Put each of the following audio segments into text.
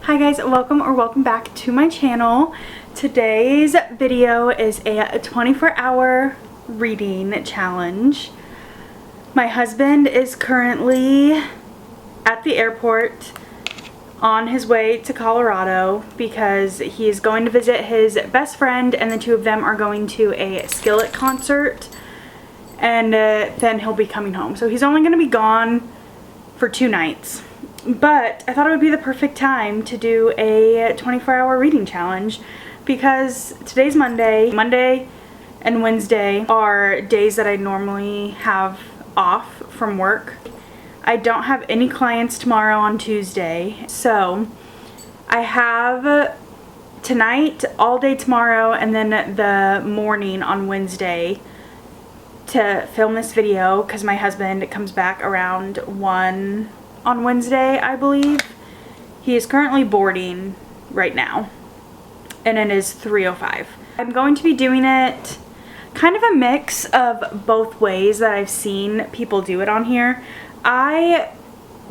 Hi guys, welcome back to my channel. Today's video is a 24-hour reading challenge. My husband is currently at the airport on his way to Colorado because he is going to visit his best friend, and the two of them are going to a Skillet concert, and then he'll be coming home. So he's only going to be gone for 2 nights. But I thought it would be the perfect time to do a 24-hour reading challenge because today's Monday. Monday and Wednesday are days that I normally have off from work. I don't have any clients tomorrow on Tuesday. So I have tonight, all day tomorrow, and then the morning on Wednesday to film this video because my husband comes back around 1 on Wednesday, I believe. He is currently boarding right now, and it is 3:05. I'm going to be doing it kind of a mix of both ways that I've seen people do it on here. I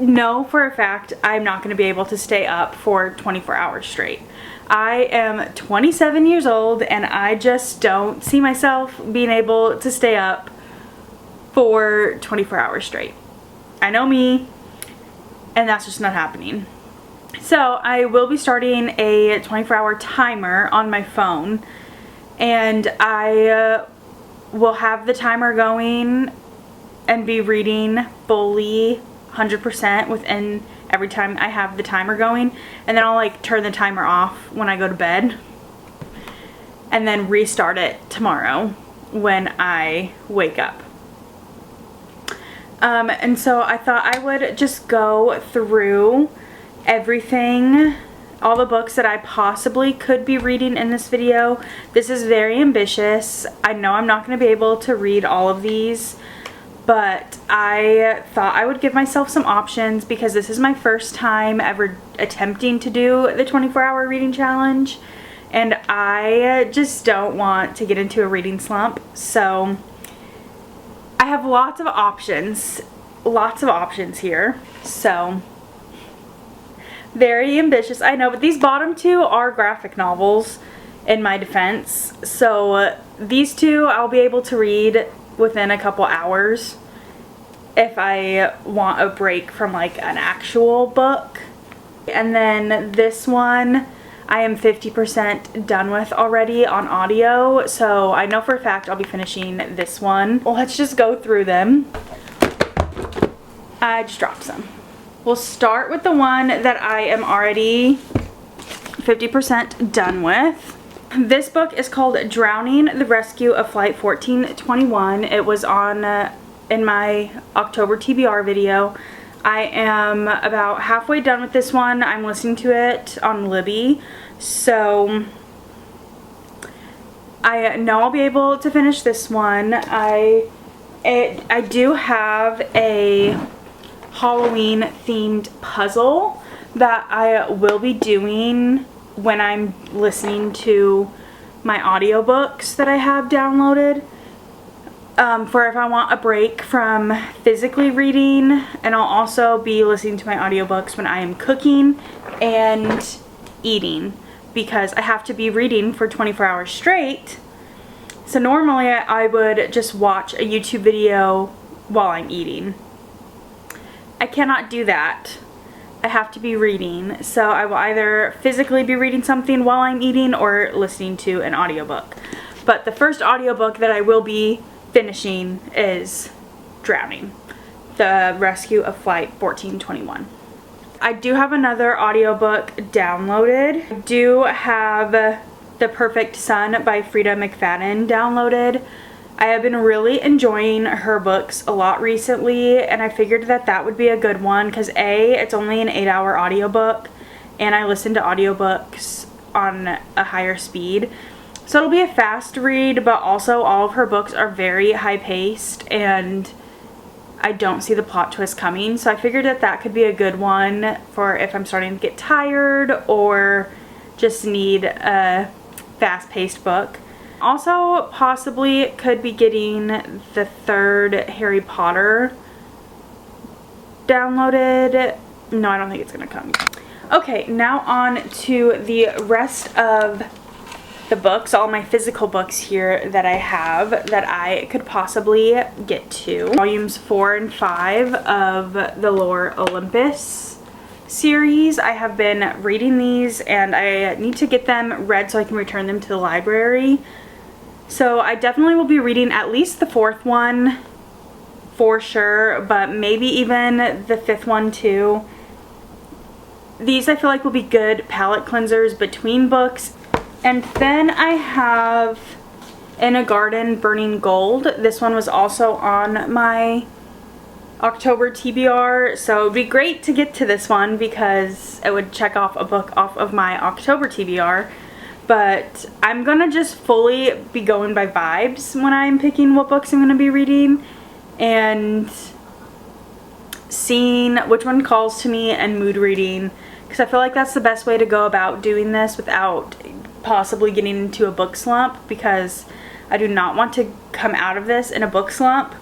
know for a fact I'm not going to be able to stay up for 24 hours straight. I am 27 years old and I just don't see myself being able to stay up for 24 hours straight. I know me. And that's just not happening. So I will be starting a 24-hour timer on my phone, and I will have the timer going and be reading fully 100% within every time I have the timer going, and then I'll like turn the timer off when I go to bed and then restart it tomorrow when I wake up. And so I thought I would just go through everything, all the books that I possibly could be reading in this video. This is very ambitious. I know I'm not going to be able to read all of these, but I thought I would give myself some options because this is my first time ever attempting to do the 24-hour reading challenge, and I just don't want to get into a reading slump. So I have lots of options here, so very ambitious, I know, but these bottom two are graphic novels in my defense, so these two I'll be able to read within a couple hours if I want a break from like an actual book. And then this one I am 50% done with already on audio, so I know for a fact I'll be finishing this one. Well, let's just go through them. I just dropped some. We'll start with the one that I am already 50% done with. This book is called Drowning: The Rescue of Flight 1421. It was on in my October TBR video. I am about halfway done with this one. I'm listening to it on Libby, so I know I'll be able to finish this one. I do have a Halloween themed puzzle that I will be doing when I'm listening to my audiobooks that I have downloaded. For if I want a break from physically reading, and I'll also be listening to my audiobooks when I am cooking and eating because I have to be reading for 24 hours straight. So normally I would just watch a YouTube video while I'm eating. I cannot do that. I have to be reading, so I will either physically be reading something while I'm eating or listening to an audiobook. But the first audiobook that I will be finishing is Drowning: The Rescue of Flight 1421. I do have another audiobook downloaded. I do have The Perfect Son by Frida McFadden downloaded. I have been really enjoying her books a lot recently, and I figured that that would be a good one because A, it's only an 8-hour audiobook, and I listen to audiobooks on a higher speed. So it'll be a fast read, but also all of her books are very high-paced, and I don't see the plot twist coming. So I figured that that could be a good one for if I'm starting to get tired or just need a fast-paced book. Also, possibly could be getting the third Harry Potter downloaded No, I don't think it's gonna come. Okay, now on to the rest of the books, all my physical books here that I have that I could possibly get to. Volumes 4 and 5 of the Lore Olympus series. I have been reading these and I need to get them read so I can return them to the library. So I definitely will be reading at least the 4th one for sure, but maybe even the 5th one too. These I feel like will be good palette cleansers between books. And then I have In a Garden Burning Gold. This one was also on my October TBR, so it would be great to get to this one because it would check off a book off of my October TBR. But I'm gonna just fully be going by vibes when I'm picking what books I'm gonna be reading and seeing which one calls to me and mood reading, because I feel like that's the best way to go about doing this without possibly getting into a book slump, because I do not want to come out of this in a book slump.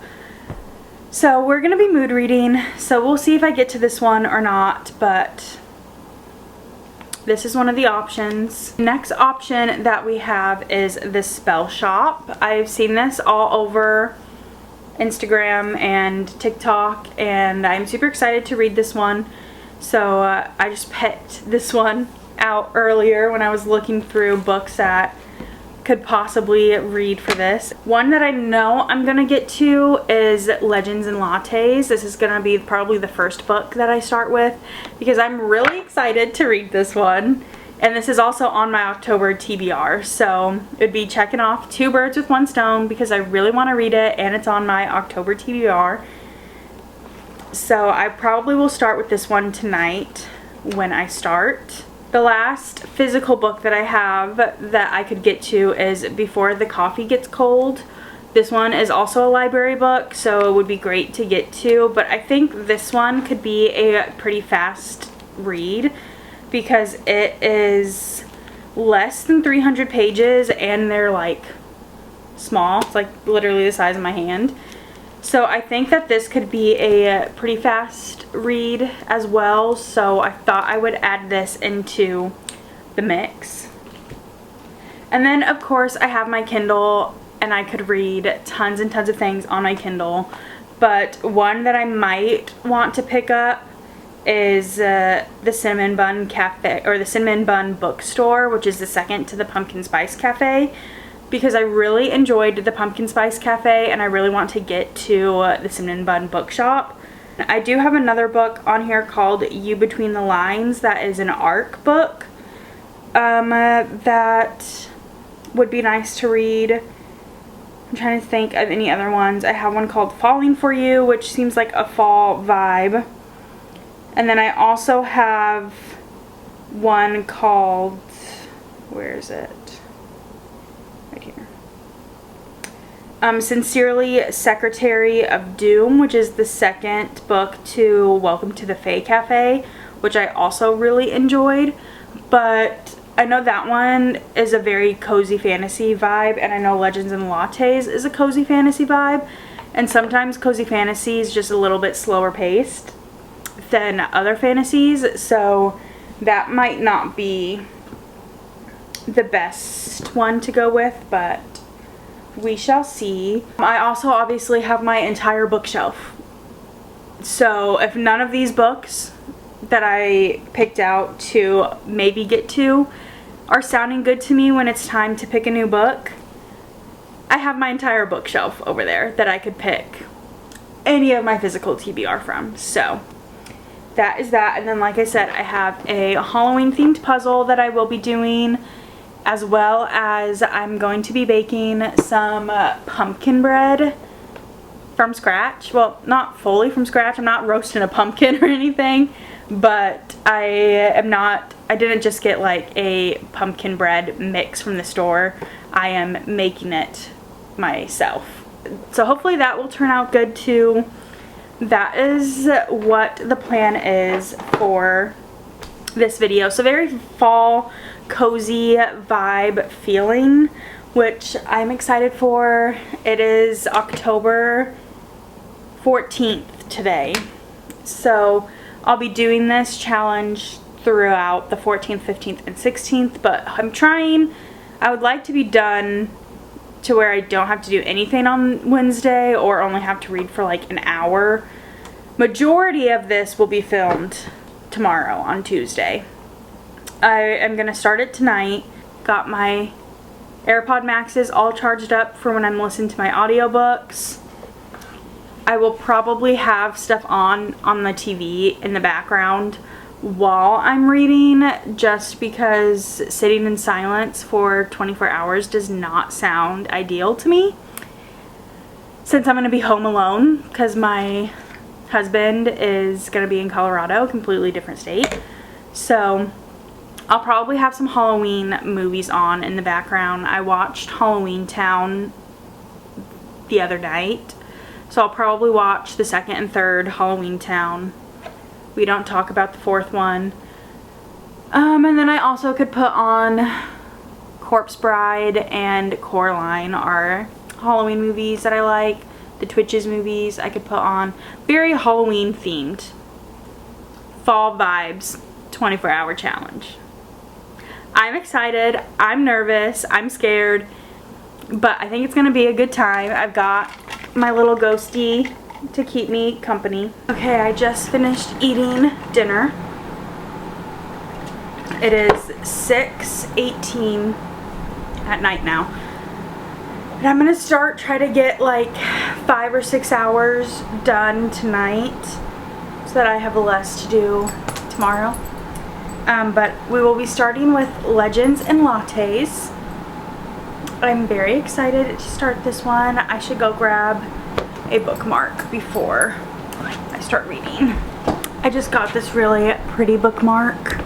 So we're gonna be mood reading, so we'll see if I get to this one or not, but this is one of the options. Next option that we have is the Spell Shop. I've seen this all over Instagram and TikTok, and I'm super excited to read this one. So I just picked this one out earlier when I was looking through books that could possibly read for this. One that I know I'm gonna get to is Legends and Lattes. This is gonna be probably the first book that I start with because I'm really excited to read this one. And this is also on my October TBR, so it would be checking off 2 birds with 1 stone because I really want to read it and it's on my October TBR. So I probably will start with this one tonight when I start. The last physical book that I have that I could get to is Before the Coffee Gets Cold. This one is also a library book, so it would be great to get to, but I think this one could be a pretty fast read because it is less than 300 pages and they're like small. It's like literally the size of my hand. So I think that this could be a pretty fast read as well, so I thought I would add this into the mix. And then of course I have my Kindle and I could read tons and tons of things on my Kindle, but one that I might want to pick up is the Cinnamon Bun Cafe, or the Cinnamon Bun Bookstore, which is the second to the Pumpkin Spice Cafe, because I really enjoyed the Pumpkin Spice Cafe and I really want to get to the Cinnamon Bun Bookshop. I do have another book on here called You Between the Lines that is an ARC book that would be nice to read. I'm trying to think of any other ones. I have one called Falling For You, which seems like a fall vibe. And then I also have one called, where is it? Right here. Sincerely Secretary of Doom, which is the second book to Welcome to the Fae Cafe, which I also really enjoyed. But I know that one is a very cozy fantasy vibe, and I know Legends and Lattes is a cozy fantasy vibe. And sometimes cozy fantasy is just a little bit slower paced than other fantasies, so that might not be the best one to go with, but we shall see. I also obviously have my entire bookshelf, so if none of these books that I picked out to maybe get to are sounding good to me when it's time to pick a new book, I have my entire bookshelf over there that I could pick any of my physical TBR from. So that is that. And then like I said, I have a Halloween themed puzzle that I will be doing, as well as I'm going to be baking some pumpkin bread from scratch. Well, not fully from scratch. I'm not roasting a pumpkin or anything, but I didn't just get like a pumpkin bread mix from the store. I am making it myself. So hopefully that will turn out good too. That is what the plan is for this video. So very fall, cozy vibe feeling, which I'm excited for. It is October 14th today. So I'll be doing this challenge throughout the 14th, 15th, and 16th, but I'm trying. I would like to be done to where I don't have to do anything on Wednesday or only have to read for like an hour. Majority of this will be filmed tomorrow on Tuesday. I am going to start it tonight. Got my AirPod Maxes all charged up for when I'm listening to my audiobooks. I will probably have stuff on the TV in the background while I'm reading, just because sitting in silence for 24 hours does not sound ideal to me. Since I'm going to be home alone, because my husband is going to be in Colorado, completely different state. So I'll probably have some Halloween movies on in the background. I watched Halloween Town the other night, so I'll probably watch the second and third Halloween Town. We don't talk about the fourth one. And then I also could put on Corpse Bride and Coraline, are Halloween movies that I like. The Twitches movies I could put on. Very Halloween themed. Fall vibes, 24-hour challenge. I'm excited, I'm nervous, I'm scared, but I think it's going to be a good time. I've got my little ghostie to keep me company. Okay, I just finished eating dinner. It is 6:18 at night now. And I'm going to try to get like 5 or 6 hours done tonight so that I have less to do tomorrow. But we will be starting with Legends and Lattes. I'm very excited to start this one. I should go grab a bookmark before I start reading. I just got this really pretty bookmark.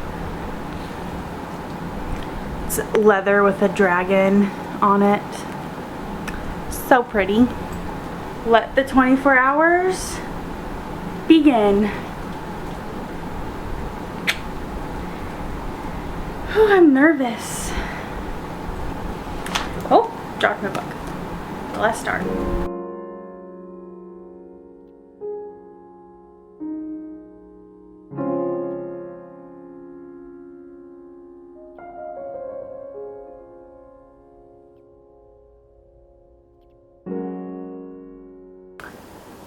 It's leather with a dragon on it. So pretty. Let the 24 hours begin. Oh, I'm nervous. Oh, dropped my book. Let's start.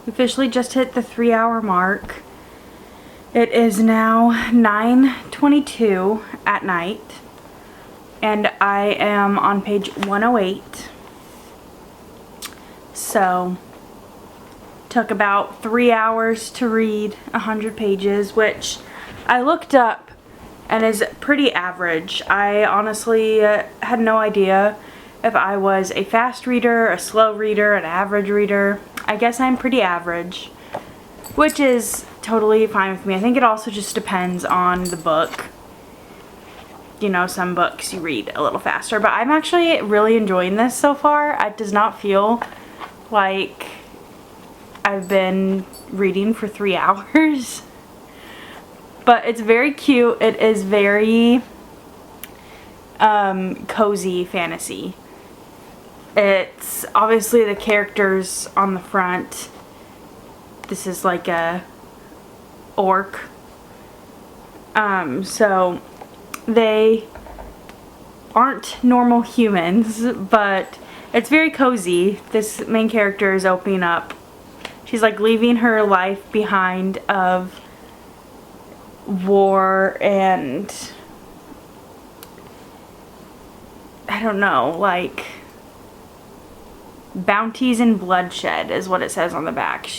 Officially just hit the 3-hour mark. It is now 9:22 at night, and I am on page 108. So, took about 3 hours to read 100 pages, which I looked up and is pretty average. I honestly had no idea if I was a fast reader, a slow reader, an average reader. I guess I'm pretty average, which is totally fine with me. I think it also just depends on the book. You know, some books you read a little faster, but I'm actually really enjoying this so far. It does not feel like I've been reading for 3 hours. But it's very cute. It is very cozy fantasy. It's obviously the characters on the front. This is like a orc. So they aren't normal humans, but it's very cozy. This main character is opening up. She's like leaving her life behind of war and I don't know, like bounties and bloodshed is what it says on the back.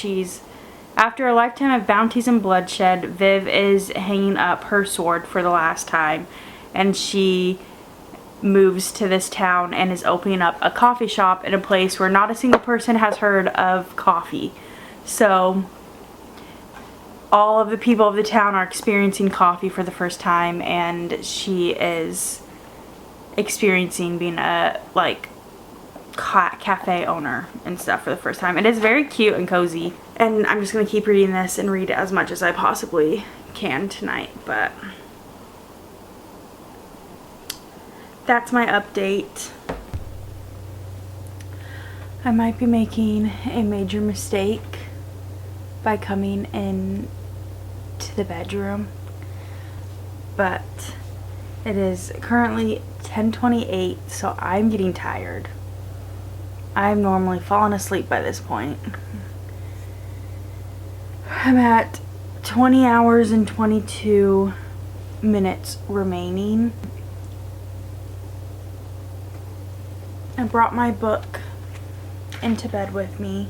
After a lifetime of bounties and bloodshed, Viv is hanging up her sword for the last time, and she moves to this town and is opening up a coffee shop in a place where not a single person has heard of coffee. So all of the people of the town are experiencing coffee for the first time, and she is experiencing being a cafe owner and stuff for the first time. It is very cute and cozy, and I'm just going to keep reading this and read as much as I possibly can tonight, but that's my update. I might be making a major mistake by coming in to the bedroom, but it is currently 10:28, so I'm getting tired. I'm normally falling asleep by this point. I'm at 20 hours and 22 minutes remaining. I brought my book into bed with me,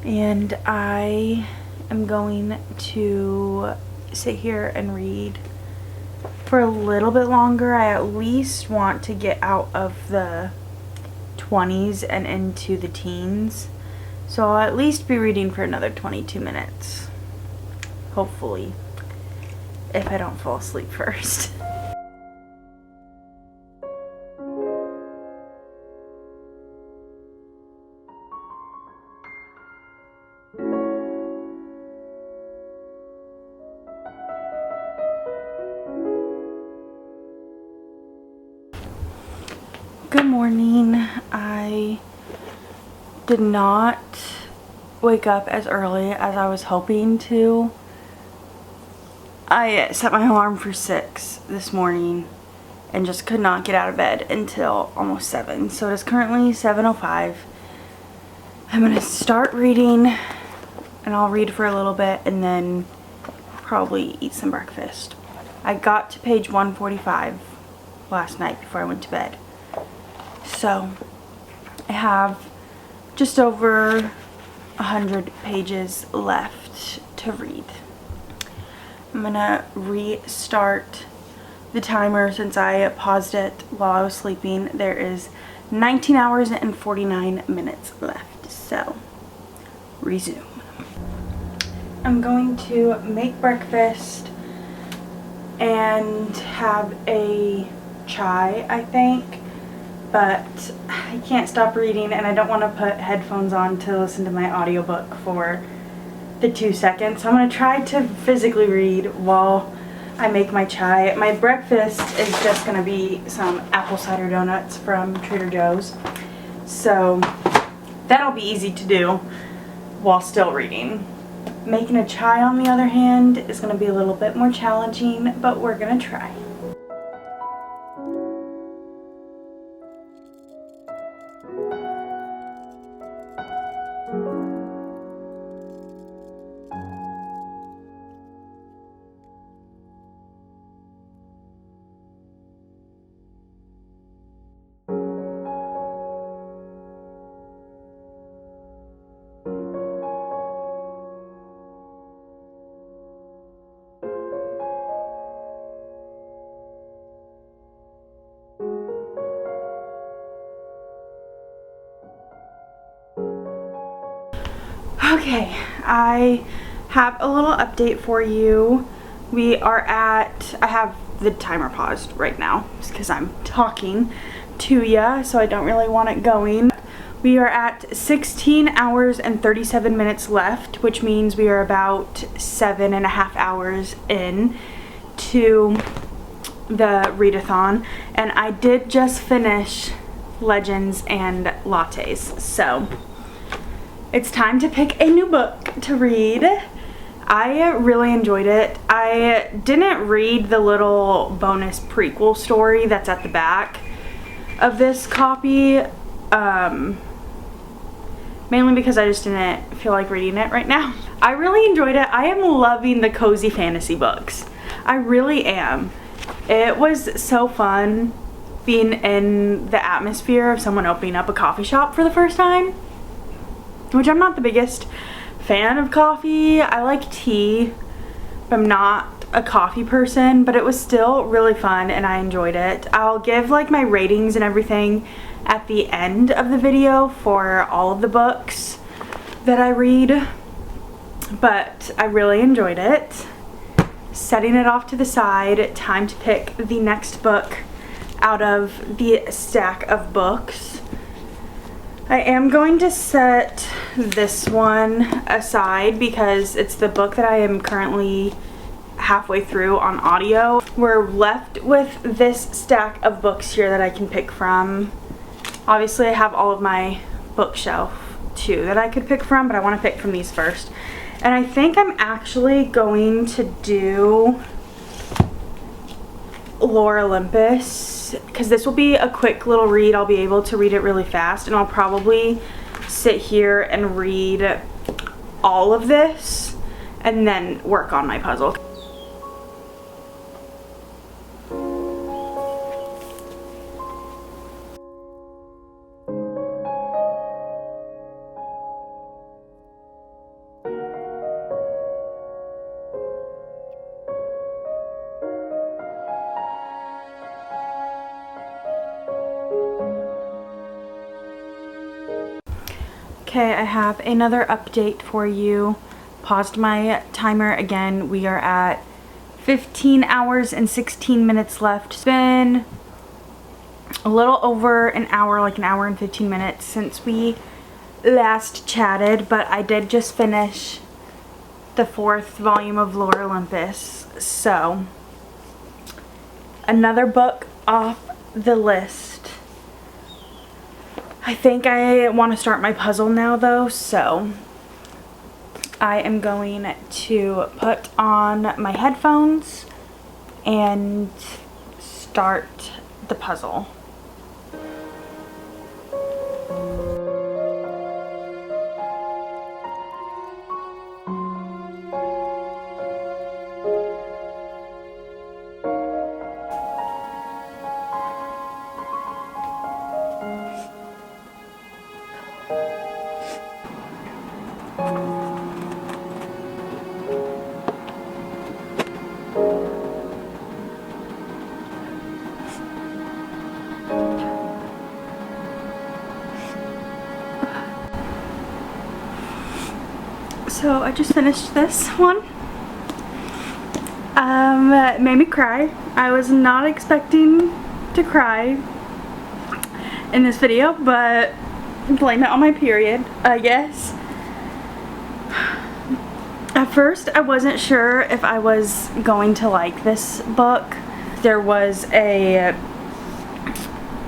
and I am going to sit here and read for a little bit longer. I at least want to get out of the 20s and into the teens, so I'll at least be reading for another 22 minutes, hopefully, if I don't fall asleep first. Good morning. I did not wake up as early as I was hoping to. I set my alarm for 6 this morning and just could not get out of bed until almost 7. So it is currently 7:05. I'm going to start reading, and I'll read for a little bit and then probably eat some breakfast. I got to page 145 last night before I went to bed. So I have just over 100 pages left to read. I'm gonna restart the timer since I paused it while I was sleeping. There is 19 hours and 49 minutes left, so resume. I'm going to make breakfast and have a chai, I think. But I can't stop reading, and I don't want to put headphones on to listen to my audiobook for the 2 seconds. So I'm going to try to physically read while I make my chai. My breakfast is just going to be some apple cider donuts from Trader Joe's. So that'll be easy to do while still reading. Making a chai, on the other hand, is going to be a little bit more challenging, but we're going to try. Okay, I have a little update for you. I have the timer paused right now because I'm talking to ya, so I don't really want it going. We are at 16 hours and 37 minutes left, which means we are about 7.5 hours in to the readathon, and I did just finish Legends and Lattes, so it's time to pick a new book to read. I really enjoyed it. I didn't read the little bonus prequel story that's at the back of this copy, mainly because I just didn't feel like reading it right now. I really enjoyed it. I am loving the cozy fantasy books. I really am. It was so fun being in the atmosphere of someone opening up a coffee shop for the first time. Which I'm not the biggest fan of coffee. I like tea, but I'm not a coffee person, but it was still really fun and I enjoyed it. I'll give like my ratings and everything at the end of the video for all of the books that I read, but I really enjoyed it. Setting it off to the side, time to pick the next book out of the stack of books. I am going to set this one aside because it's the book that I am currently halfway through on audio. We're left with this stack of books here that I can pick from. Obviously I have all of my bookshelf too that I could pick from, but I want to pick from these first. And I think I'm actually going to do Lore Olympus, because this will be a quick little read. I'll be able to read it really fast, and I'll probably sit here and read all of this and then work on my puzzle. Okay, I have another update for you. Paused my timer again. We are at 15 hours and 16 minutes left. It's been a little over an hour, like an hour and 15 minutes since we last chatted, but I did just finish the 4th volume of Lore Olympus. So, another book off the list. I think I want to start my puzzle now though, so I am going to put on my headphones and start the puzzle. So I just finished this one. It made me cry. I was not expecting to cry in this video, but blame it on my period, I guess. At first I wasn't sure if I was going to like this book. There was a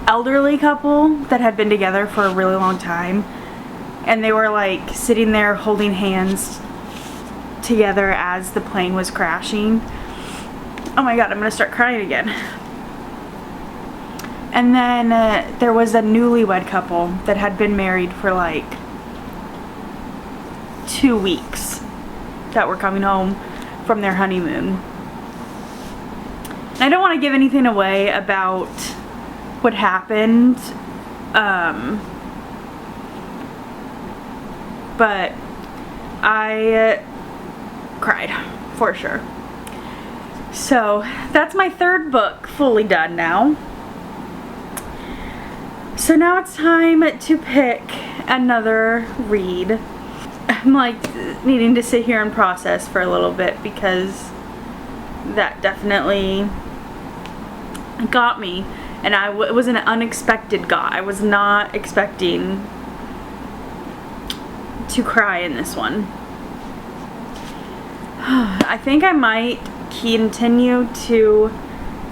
elderly couple that had been together for a really long time, and they were like sitting there holding hands together as the plane was crashing. Oh my god, I'm gonna start crying again. And then there was a newlywed couple that had been married for like 2 weeks that were coming home from their honeymoon. I don't want to give anything away about what happened, but I cried for sure. So that's my 3rd book fully done now. So now it's time to pick another read. I'm like needing to sit here and process for a little bit because that definitely got me, and it was an unexpected got. I was not expecting to cry in this one. I think I might continue to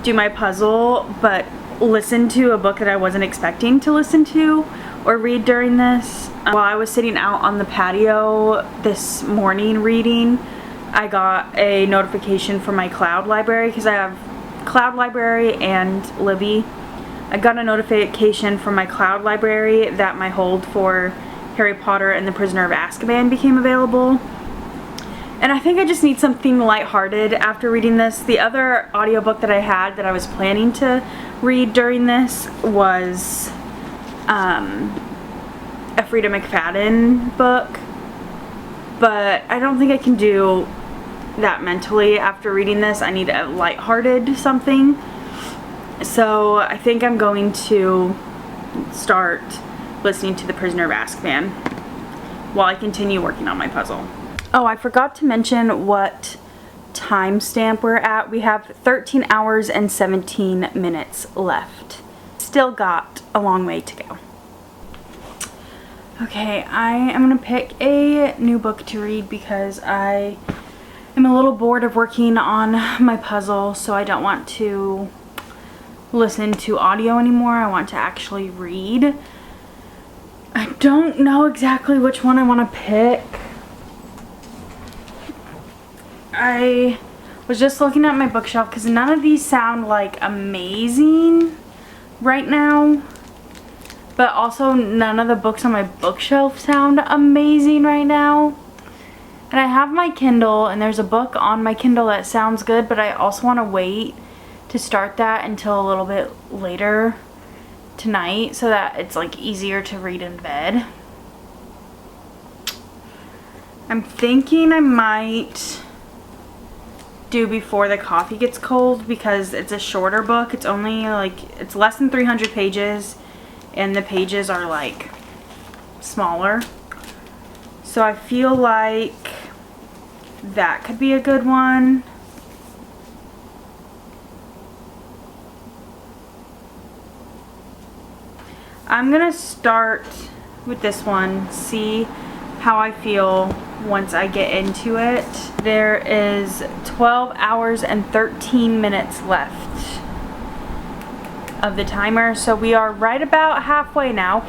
do my puzzle, but listen to a book that I wasn't expecting to listen to or read during this. While I was sitting out on the patio this morning reading, I got a notification from my cloud library, because I have cloud library and Libby. I got a notification from my cloud library that my hold for Harry Potter and the Prisoner of Azkaban became available. And I think I just need something lighthearted after reading this. The other audiobook that I had that I was planning to read during this was a Frida McFadden book, but I don't think I can do that mentally after reading this. I need a lighthearted something. So I think I'm going to start listening to The Prisoner of Azkaban while I continue working on my puzzle. Oh, I forgot to mention what timestamp we're at. We have 13 hours and 17 minutes left. Still got a long way to go. Okay, I am going to pick a new book to read because I am a little bored of working on my puzzle, so I don't want to listen to audio anymore. I want to actually read. I don't know exactly which one I want to pick. I was just looking at my bookshelf because none of these sound like amazing right now, but also none of the books on my bookshelf sound amazing right now. And I have my Kindle, and there's a book on my Kindle that sounds good, but I also want to wait to start that until a little bit later tonight so that it's like easier to read in bed. I'm thinking I might do Before the Coffee Gets Cold because it's a shorter book. It's only like, it's less than 300 pages and the pages are like smaller. So I feel like that could be a good one. I'm gonna start with this one, see how I feel once I get into it. There is 12 hours and 13 minutes left of the timer, so we are right about halfway now.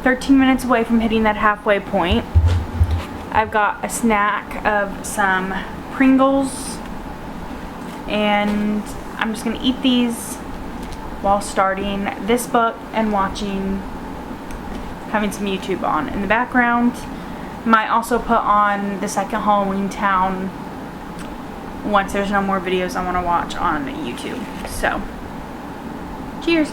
13 minutes away from hitting that halfway point. I've got a snack of some Pringles, and I'm just gonna eat these while starting this book and having some YouTube on in the background. Might also put on the second Halloween Town once there's no more videos I want to watch on YouTube. So, cheers!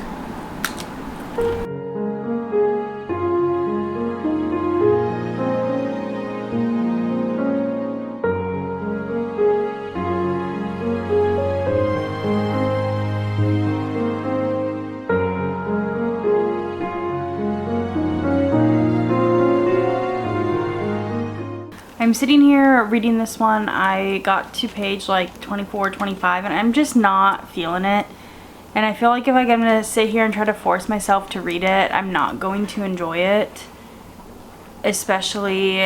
I'm sitting here reading this one. I got to page like 24, 25, and I'm just not feeling it. And I feel like if I'm gonna sit here and try to force myself to read it, I'm not going to enjoy it. Especially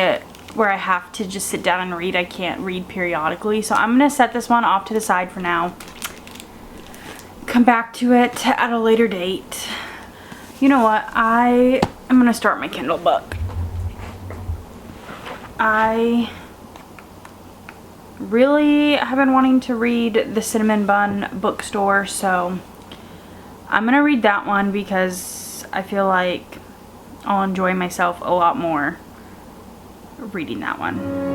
where I have to just sit down and read. I can't read periodically. So I'm gonna set this one off to the side for now. Come back to it at a later date. You know what? I am gonna start my Kindle book. I really have been wanting to read The Cinnamon Bun Bookstore, so I'm gonna read that one because I feel like I'll enjoy myself a lot more reading that one.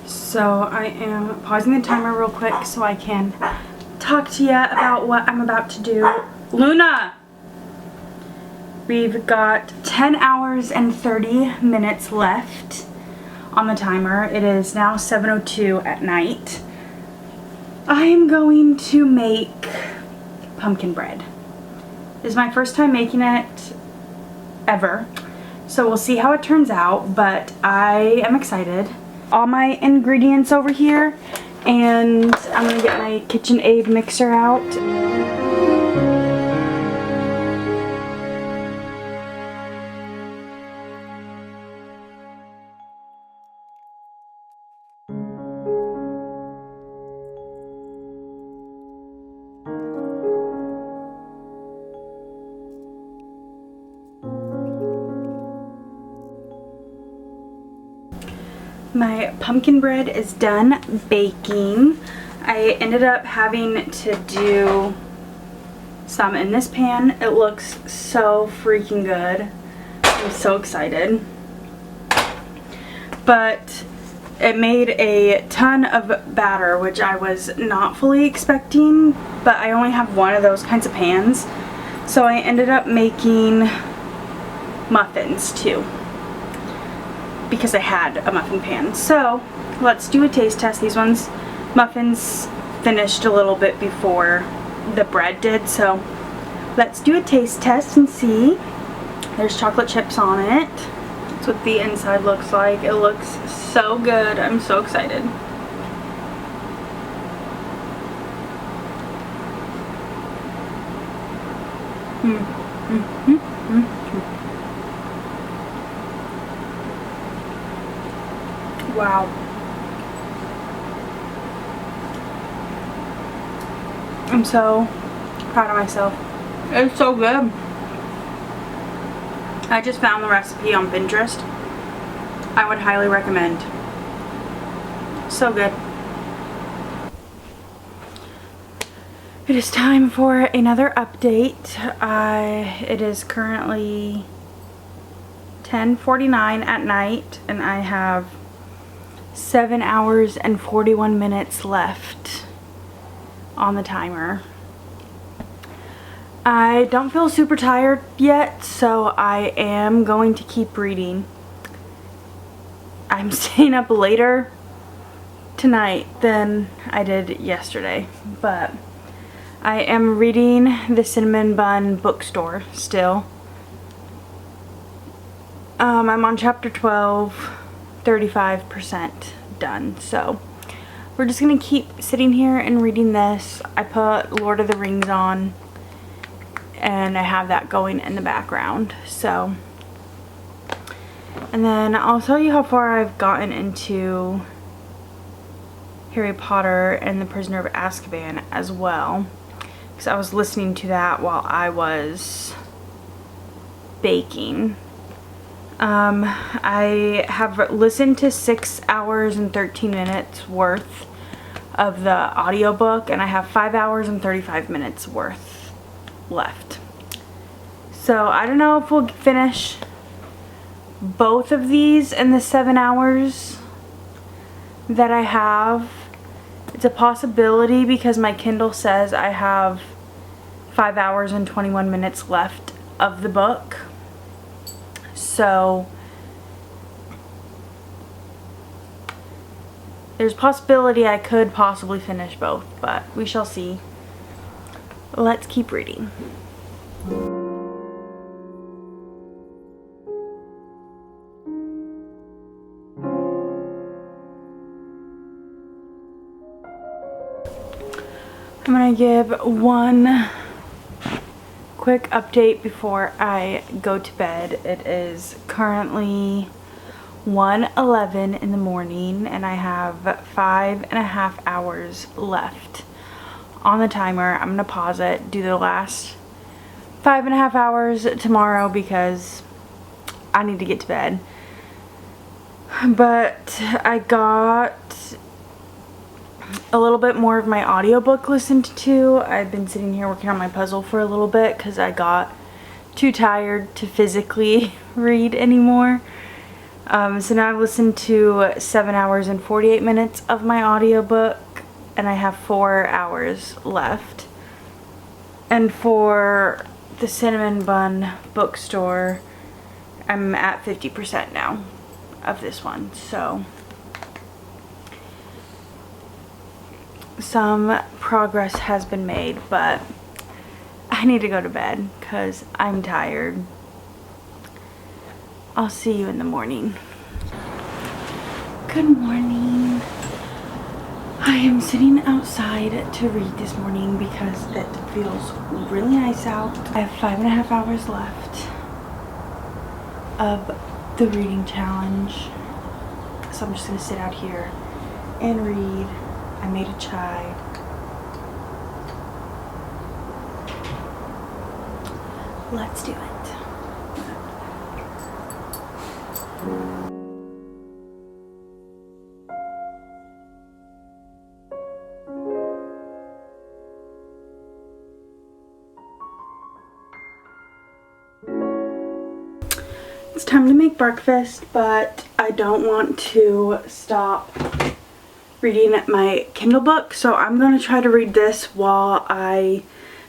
So I am pausing the timer real quick so I can talk to you about what I'm about to do. Luna! We've got 10 hours and 30 minutes left on the timer. It is now 7:02 at night. I am going to make pumpkin bread. This is my first time making it ever. So we'll see how it turns out, but I am excited. All my ingredients over here, and I'm gonna get my KitchenAid mixer out. My pumpkin bread is done baking. I ended up having to do some in this pan. It looks so freaking good. I'm so excited. But it made a ton of batter, which I was not fully expecting, but I only have one of those kinds of pans. So I ended up making muffins too, because I had a muffin pan. So let's do a taste test. These muffins finished a little bit before the bread did, so let's do a taste test and see. There's chocolate chips on it. That's what the inside looks like. It looks so good. I'm so excited. Wow. I'm so proud of myself. It's so good. I just found the recipe on Pinterest. I would highly recommend. So good. It is time for another update. It is currently 10:49 at night and I have 7 hours and 41 minutes left on the timer. I don't feel super tired yet, so I am going to keep reading. I'm staying up later tonight than I did yesterday, but I am reading the Cinnamon Bun Bookstore still. I'm on chapter 12, 35% done, so we're just gonna keep sitting here and reading this. I put Lord of the Rings on and I have that going in the background, so. And then I'll tell you how far I've gotten into Harry Potter and the Prisoner of Azkaban as well, because I was listening to that while I was baking. I have listened to 6 hours and 13 minutes worth of the audiobook, and I have 5 hours and 35 minutes worth left. So I don't know if we'll finish both of these in the 7 hours that I have. It's a possibility because my Kindle says I have 5 hours and 21 minutes left of the book. So there's a possibility I could possibly finish both, but we shall see. Let's keep reading. I'm gonna give one quick update before I go to bed. It is currently 1:11 in the morning and I have 5.5 hours left on the timer. I'm gonna pause it, do the last 5.5 hours tomorrow because I need to get to bed. But I got a little bit more of my audiobook listened to. I've been sitting here working on my puzzle for a little bit because I got too tired to physically read anymore. So now I've listened to 7 hours and 48 minutes of my audiobook and I have 4 hours left. And for the Cinnamon Bun Bookstore, I'm at 50% now of this one. So some progress has been made, but I need to go to bed because I'm tired. I'll see you in the morning. Good morning. I am sitting outside to read this morning because it feels really nice out. I have 5.5 hours left of the reading challenge, so I'm just gonna sit out here and read. I made a chai. Let's do it. It's time to make breakfast, but I don't want to stop reading my Kindle book, so I'm going to try to read this while I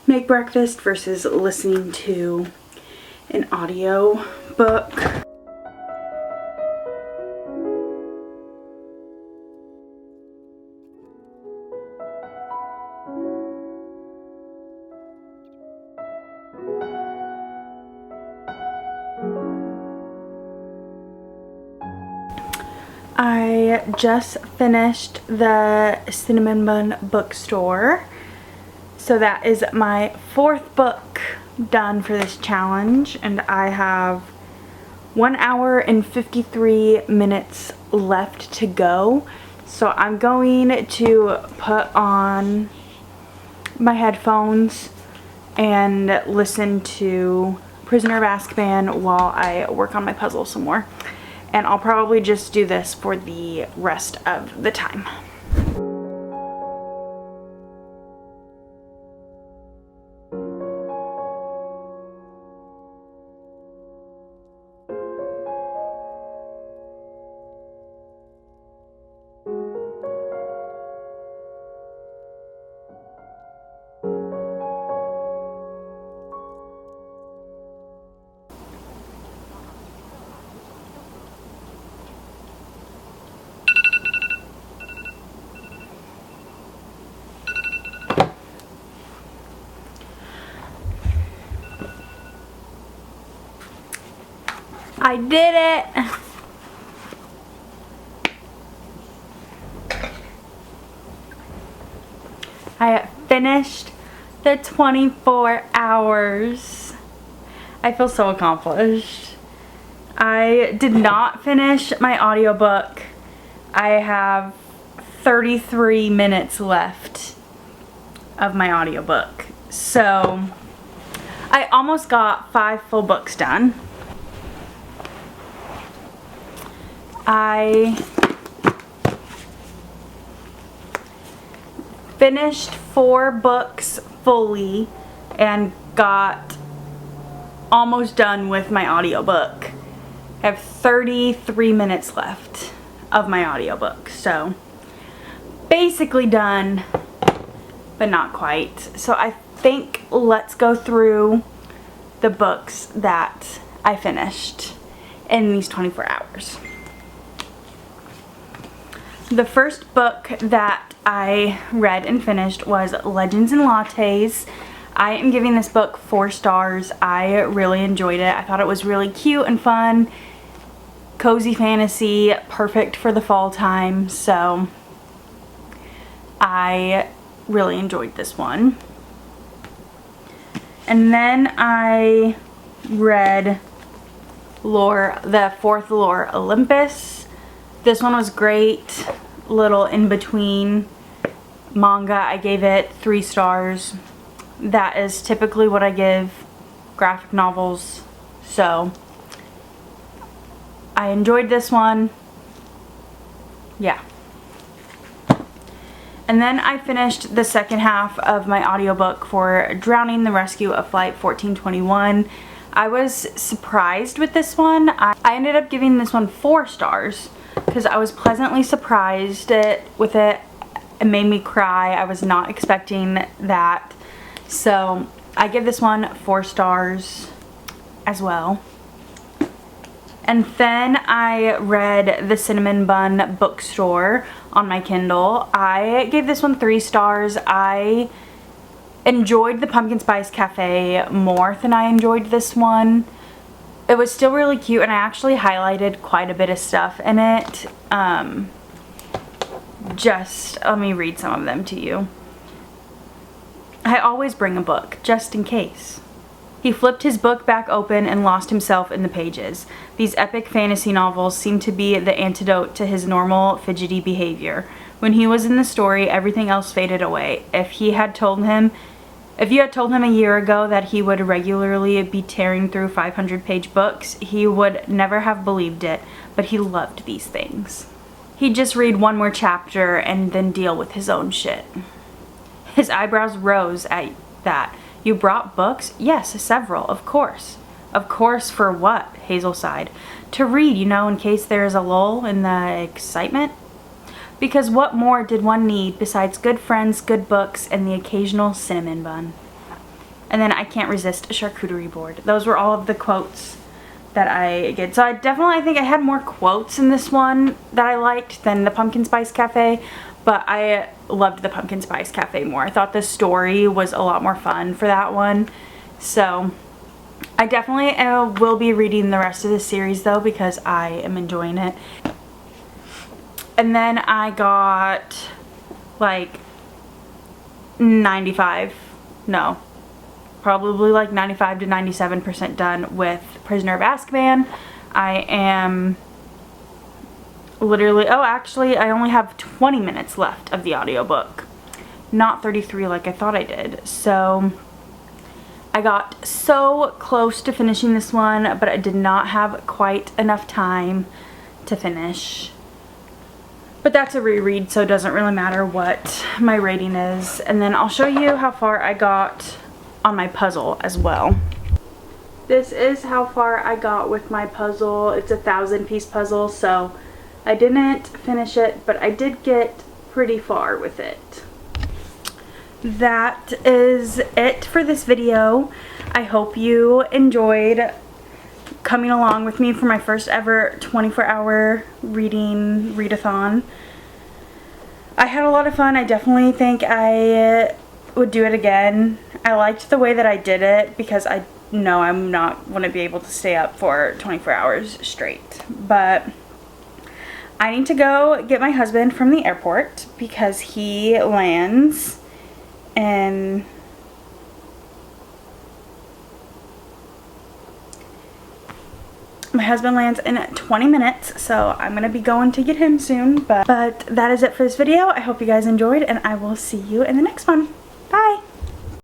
make breakfast versus listening to an audio book. I just finished the Cinnamon Bun Bookstore. So that is my 4th book done for this challenge, and I have 1 hour and 53 minutes left to go. So I'm going to put on my headphones and listen to Prisoner of Azkaban while I work on my puzzle some more. And I'll probably just do this for the rest of the time. I did it! I finished the 24 hours. I feel so accomplished. I did not finish my audiobook. I have 33 minutes left of my audiobook. So I almost got 5 full books done. I finished 4 books fully and got almost done with my audiobook. I have 33 minutes left of my audiobook, so basically done, but not quite. So I think let's go through the books that I finished in these 24 hours. The first book that I read and finished was Legends and Lattes. I am giving this book 4 stars. I really enjoyed it. I thought it was really cute and fun. Cozy fantasy, perfect for the fall time. So I really enjoyed this one. And then I read the 4th Lore Olympus. This one was great. Little in between manga. I gave it 3 stars. That is typically what I give graphic novels. So I enjoyed this one. Yeah. And then I finished the second half of my audiobook for Drowning: The Rescue of Flight 1421. I was surprised with this one. I ended up giving this one 4 stars because I was pleasantly surprised with it. It made me cry. I was not expecting that. So I give this one 4 stars as well. And then I read The Cinnamon Bun Bookstore on my Kindle. I gave this one 3 stars. I enjoyed the Pumpkin Spice Cafe more than I enjoyed this one. It was still really cute, and I actually highlighted quite a bit of stuff in it. Just let me read some of them to you. I always bring a book, just in case. He flipped his book back open and lost himself in the pages. These epic fantasy novels seemed to be the antidote to his normal fidgety behavior. When he was in the story, everything else faded away. If you had told him a year ago that he would regularly be tearing through 500-page books, he would never have believed it, but he loved these things. He'd just read one more chapter and then deal with his own shit. His eyebrows rose at that. You brought books? Yes, several, of course. Of course, for what? Hazel sighed. To read, you know, in case there is a lull in the excitement. Because what more did one need besides good friends, good books, and the occasional cinnamon bun? And then I can't resist a charcuterie board. Those were all of the quotes that I get. So I think I had more quotes in this one that I liked than the Pumpkin Spice Cafe, but I loved the Pumpkin Spice Cafe more. I thought the story was a lot more fun for that one. So I definitely will be reading the rest of the series though, because I am enjoying it. And then I got like probably like 95 to 97% done with Prisoner of Azkaban. I am literally, oh actually I only have 20 minutes left of the audiobook, not 33 like I thought I did. So I got so close to finishing this one, but I did not have quite enough time to finish. But that's a reread, so it doesn't really matter what my rating is. And then I'll show you how far I got on my puzzle as well. This is how far I got with my puzzle. It's a 1,000-piece puzzle, so I didn't finish it, but I did get pretty far with it. That is it for this video. I hope you enjoyed coming along with me for my first ever 24-hour readathon. I had a lot of fun. I definitely think I would do it again. I liked the way that I did it because I know I'm not going to be able to stay up for 24 hours straight. But I need to go get my husband from the airport because he lands in my husband lands in 20 minutes, so I'm gonna be going to get him soon. But that is it for this video. I hope you guys enjoyed, and I will see you in the next one.